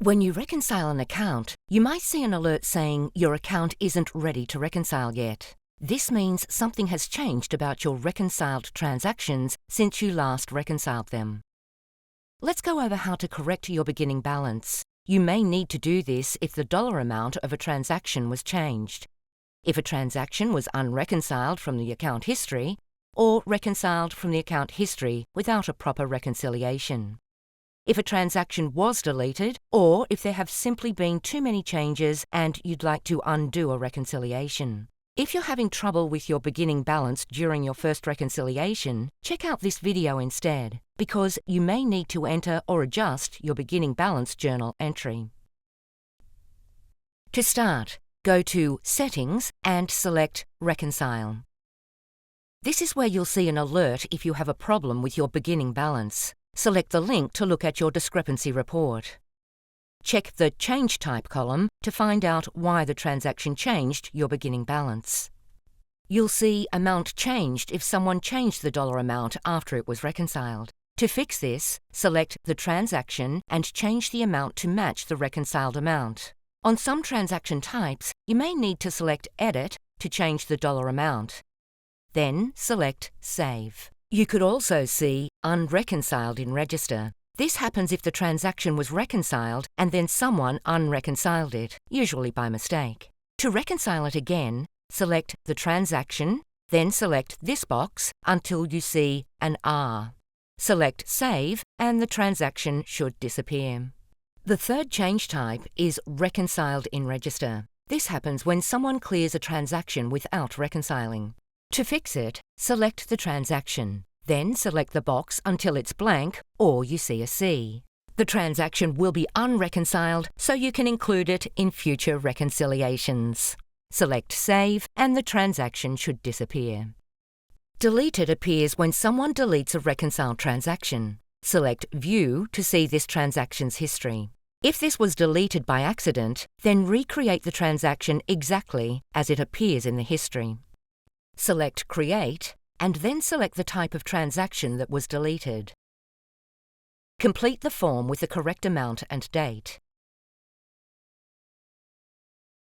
When you reconcile an account, you might see an alert saying your account isn't ready to reconcile yet. This means something has changed about your reconciled transactions since you last reconciled them. Let's go over how to correct your beginning balance. You may need to do this if the dollar amount of a transaction was changed, if a transaction was unreconciled from the account history, or reconciled from the account history without a proper reconciliation, if a transaction was deleted, or if there have simply been too many changes and you'd like to undo a reconciliation. If you're having trouble with your beginning balance during your first reconciliation, check out this video instead, because you may need to enter or adjust your beginning balance journal entry. To start, go to Settings and select Reconcile. This is where you'll see an alert if you have a problem with your beginning balance. Select the link to look at your discrepancy report. Check the Change Type column to find out why the transaction changed your beginning balance. You'll see Amount Changed if someone changed the dollar amount after it was reconciled. To fix this, select the transaction and change the amount to match the reconciled amount. On some transaction types, you may need to select Edit to change the dollar amount. Then select Save. You could also see Unreconciled in Register. This happens if the transaction was reconciled and then someone unreconciled it, usually by mistake. To reconcile it again, select the transaction, then select this box until you see an R. Select Save and the transaction should disappear. The third change type is Reconciled in Register. This happens when someone clears a transaction without reconciling. To fix it, select the transaction. Then select the box until it's blank or you see a C. The transaction will be unreconciled, so you can include it in future reconciliations. Select Save and the transaction should disappear. Deleted appears when someone deletes a reconciled transaction. Select View to see this transaction's history. If this was deleted by accident, then recreate the transaction exactly as it appears in the history. Select Create and then select the type of transaction that was deleted. Complete the form with the correct amount and date.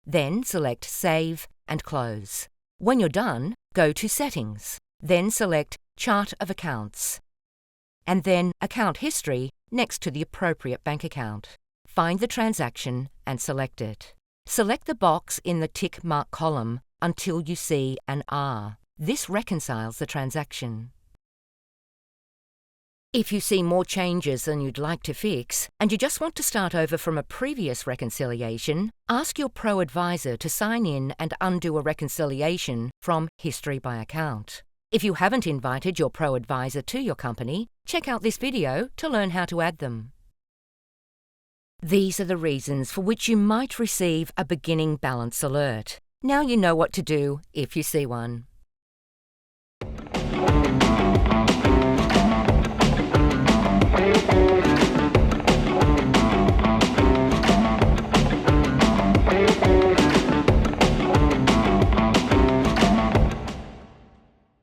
Then select Save and Close. When you're done, go to Settings. Then select Chart of Accounts. And then Account History next to the appropriate bank account. Find the transaction and select it. Select the box in the tick mark column until you see an R. This reconciles the transaction. If you see more changes than you'd like to fix, and you just want to start over from a previous reconciliation, ask your Pro Advisor to sign in and undo a reconciliation from History by Account. If you haven't invited your Pro Advisor to your company, check out this video to learn how to add them. These are the reasons for which you might receive a beginning balance alert. Now you know what to do if you see one.